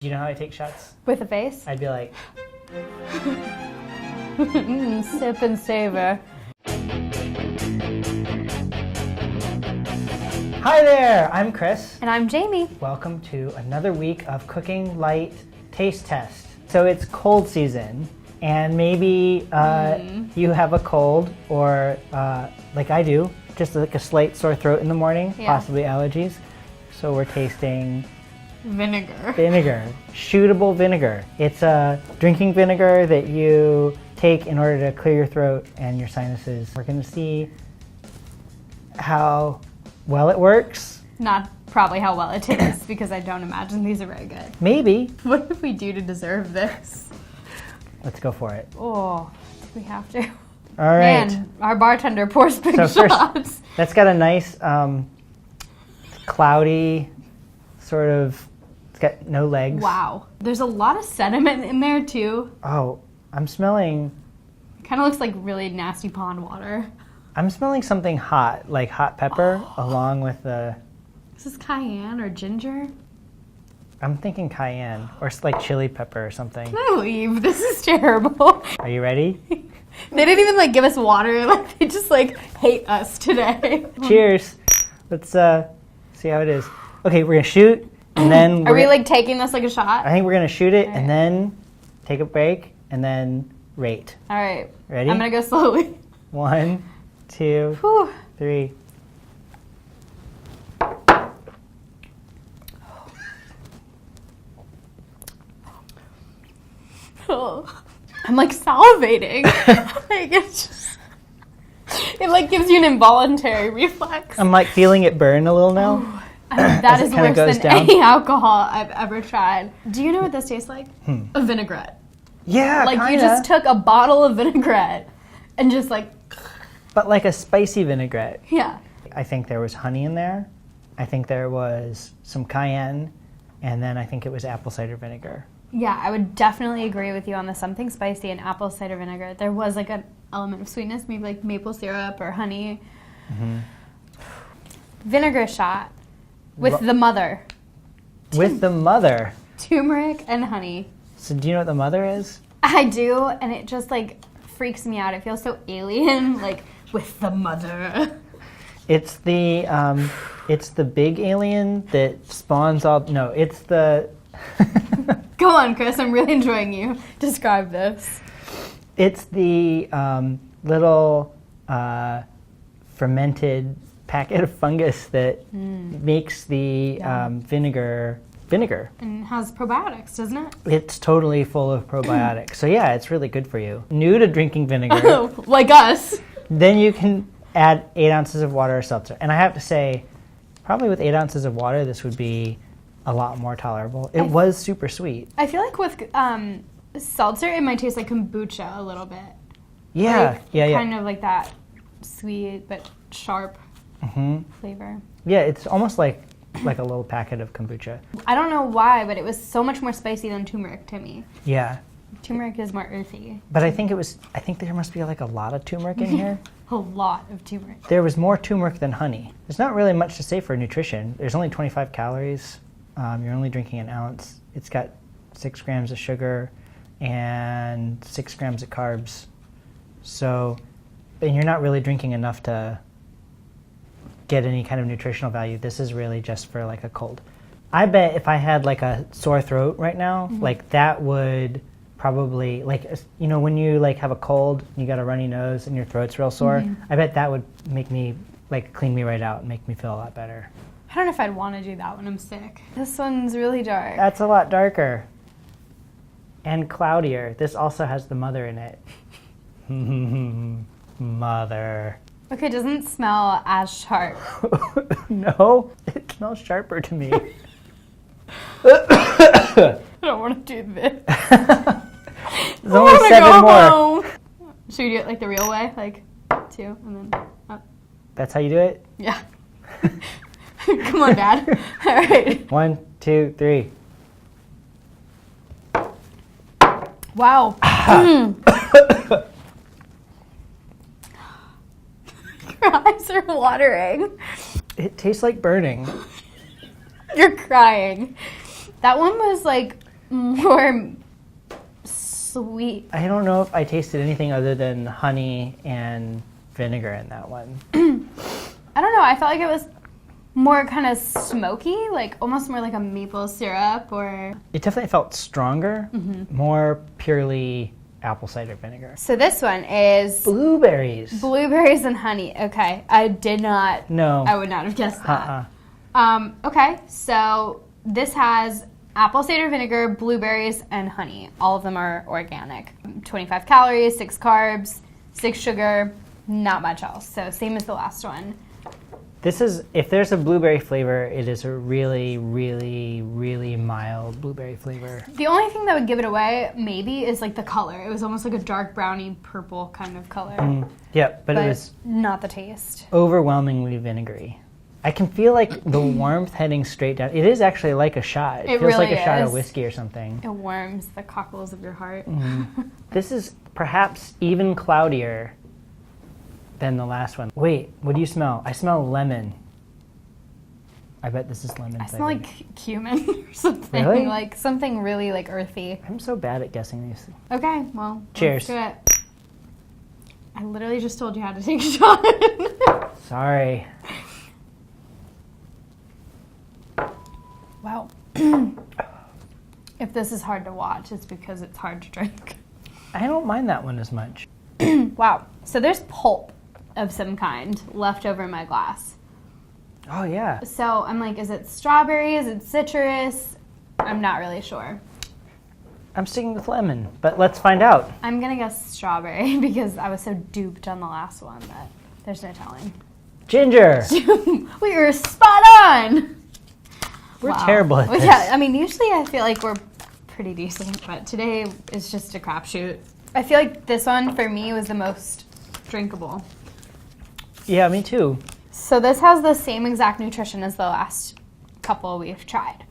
Do you know how I take shots? With a face? I'd be like... Sip and savor. Hi there, I'm Chris. And I'm Jamie. Welcome to another week of Cooking Light Taste Test. So it's cold season, and maybe you have a cold, or like I do, just like a slight sore throat in the morning, possibly allergies. So we're tasting Vinegar. Vinegar. Shootable vinegar. It's a drinking vinegar that you take in order to clear your throat and your sinuses. We're going to see how well it works. Not probably how well it tastes, because I don't imagine these are very good. Maybe. What did we do to deserve this? Let's go for it. Oh, we have to. All right. Man, our bartender pours big So shots. First, that's got a nice cloudy sort of, it's got no legs. Wow. There's a lot of sediment in there too. Oh, I'm smelling... It kind of looks like really nasty pond water. I'm smelling something hot, like hot pepper, along with the... Is this cayenne or ginger? I'm thinking cayenne, or like chili pepper or something. Can I leave? This is terrible. Are you ready? They didn't even like give us water. Like they just like hate us today. Cheers. Let's see how it is. Okay, we're gonna shoot, and then Are we like taking this like a shot? I think we're gonna shoot it, All and right. then take a break, and then rate. All right. Ready? I'm gonna go slowly. 1, 2, Whew. 3. Oh. I'm like salivating. Like it's just, it like gives you an involuntary reflex. I'm like feeling it burn a little now. That as it is kinda worse goes than down. any alcohol I've ever tried. Do you know what this tastes like? A vinaigrette. Yeah, Like kinda. you just took a bottle of vinaigrette and just like, But like a spicy vinaigrette. yeah. I think there was honey in there. I think there was some cayenne, and then I think it was apple cider vinegar. Yeah, I would definitely agree with you on the something spicy and apple cider vinegar. There was like an element of sweetness, maybe like maple syrup or honey. Mm-hmm. Vinegar shot with the mother. With the mother. Turmeric and honey. So do you know what the mother is? I do, and it just like freaks me out. It feels so alien, like with the mother. It's the big alien that spawns all. No, it's the. Go on, Chris. I'm really enjoying you. Describe this. It's the little fermented packet of fungus that makes the vinegar. And has probiotics, doesn't it? It's totally full of probiotics. So yeah, it's really good for you. New to drinking vinegar. Like us. Then you can add 8 ounces of water or seltzer. And I have to say, probably with 8 ounces of water, this would be a lot more tolerable. It was super sweet. I feel like with seltzer, it might taste like kombucha a little bit. Yeah, Like, yeah. Kind of like that sweet but sharp flavor. Yeah, it's almost like a little packet of kombucha. I don't know why, but it was so much more spicy than turmeric to me. Yeah. Turmeric is more earthy. But I think there must be like a lot of turmeric in here. A lot of turmeric. There was more turmeric than honey. There's not really much to say for nutrition. There's only 25 calories. You're only drinking an ounce. It's got 6 grams of sugar and 6 grams of carbs. So, and you're not really drinking enough to get any kind of nutritional value. This is really just for like a cold. I bet if I had like a sore throat right now, like that would probably, like, you know, when you like have a cold, you got a runny nose and your throat's real sore, I bet that would make me, like, clean me right out and make me feel a lot better. I don't know if I'd want to do that when I'm sick. This one's really dark. That's a lot darker and cloudier. This also has the mother in it. Mother. Okay, it doesn't smell as sharp. No, it smells sharper to me. I don't want to do this. There's only 7 more. Home. Should we do it like the real way? Like 2 and then up? That's how you do it? Yeah. Come on, Dad. All right. 1, 2, 3. Wow. Your eyes are watering. It tastes like burning. You're crying. That one was like more sweet. I don't know if I tasted anything other than honey and vinegar in that one. I don't know. I felt like it was more kind of smoky, like almost more like a maple syrup or... It definitely felt stronger, more purely apple cider vinegar. So this one is Blueberries. blueberries and honey. Okay. I did not... No. I would not have guessed that. Okay. So this has apple cider vinegar, blueberries, and honey. All of them are organic. 25 calories, 6 carbs, 6 sugar, not much else. So same as the last one. This is, if there's a blueberry flavor, it is a really, really, really mild blueberry flavor. The only thing that would give it away, maybe, is like the color. It was almost like a dark browny purple kind of color. Yeah, but it was not the taste. overwhelmingly vinegary. I can feel like the warmth heading straight down. It is actually like a shot. It feels really like a shot of is. whiskey or something. It warms the cockles of your heart. This is perhaps even cloudier than the last one. Wait, what do you smell? I smell lemon. I bet this is lemon. I smell like cumin or something. Really? Like something really like earthy. I'm so bad at guessing these. Okay, well, Cheers. Let's do it. I literally just told you how to take a shot. Sorry. Wow. If this is hard to watch, it's because it's hard to drink. I don't mind that one as much. Wow. So there's pulp of some kind left over in my glass. Oh, yeah. So I'm like, is it strawberry? Is it citrus? I'm not really sure. I'm sticking with lemon, but let's find out. I'm going to guess strawberry because I was so duped on the last one that there's no telling. Ginger. We were spot on. We're Wow. terrible at this. Yeah, I mean, usually I feel like we're pretty decent, but today is just a crapshoot. I feel like this one, for me, was the most drinkable. Yeah, me too. So this has the same exact nutrition as the last couple we've tried.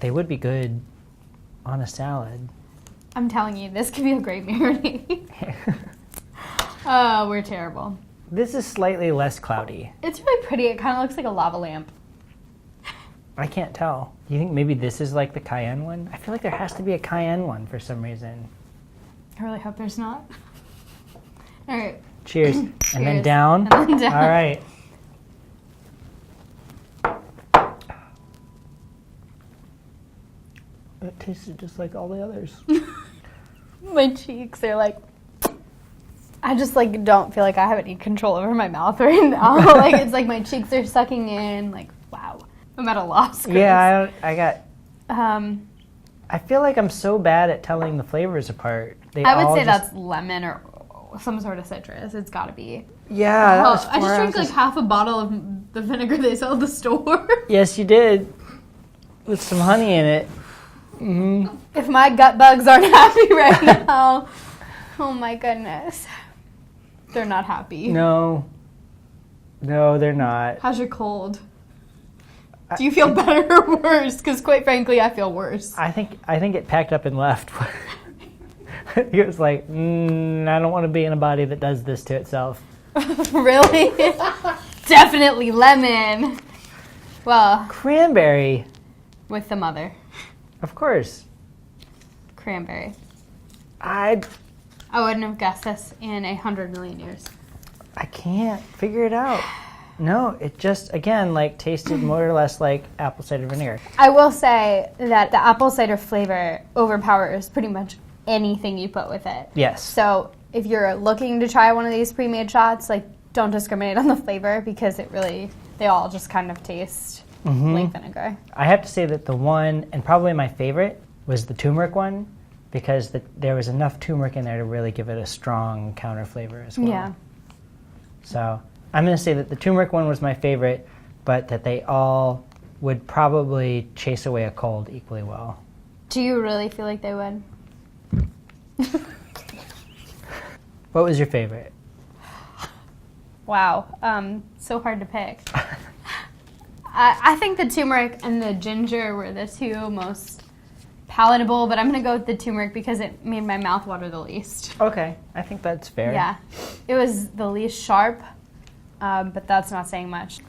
They would be good on a salad. I'm telling you, this could be a great marinade. Oh, we're terrible. This is slightly less cloudy. It's really pretty. It kind of looks like a lava lamp. I can't tell. Do you think maybe this is like the cayenne one? I feel like there has to be a cayenne one for some reason. I really hope there's not. All right. Cheers. And then Cheers. down. And then down. All right. It tasted just like all the others. My cheeks are like, I just like don't feel like I have any control over my mouth right now. Like it's like my cheeks are sucking in. Like wow, I'm at a loss. Chris. Yeah, I got. Um, I feel like I'm so bad at telling the flavors apart. I would say that's lemon or some sort of citrus. It's got to be. Yeah, that was I just 4 drank ounces. like half a bottle of the vinegar they sell at the store. Yes, you did. With some honey in it. Mm-hmm. If my gut bugs aren't happy right now, oh my goodness, they're not happy. No, they're not. How's your cold? Do you feel better or worse? Because quite frankly, I feel worse. I think it packed up and left. It was like, I don't want to be in a body that does this to itself. Really? Definitely lemon. Well, Cranberry, with the mother. of course. Cranberry. I wouldn't have guessed this in 100 million years. can't figure it out. No, it just, again, like tasted more or less like apple cider vinegar. I will say that the apple cider flavor overpowers pretty much anything you put with it. Yes. So if you're looking to try one of these pre-made shots, like don't discriminate on the flavor because they all just kind of taste like vinegar. I have to say that the one, and probably my favorite, was the turmeric one because there was enough turmeric in there to really give it a strong counter flavor as well. Yeah. So I'm going to say that the turmeric one was my favorite, but that they all would probably chase away a cold equally well. Do you really feel like they would? What was your favorite? Wow. So hard to pick. I think the turmeric and the ginger were the two most palatable, but I'm going to go with the turmeric because it made my mouth water the least. Okay, I think that's fair. Yeah. It was the least sharp, but that's not saying much.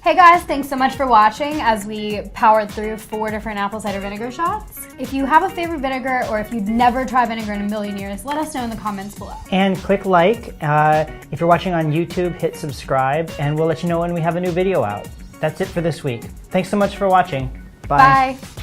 Hey guys, thanks so much for watching as we powered through 4 different apple cider vinegar shots. If you have a favorite vinegar or if you'd never try vinegar in a million years, let us know in the comments below. And click like. If you're watching on YouTube, hit subscribe, and we'll let you know when we have a new video out. That's it for this week. Thanks so much for watching. Bye. Bye.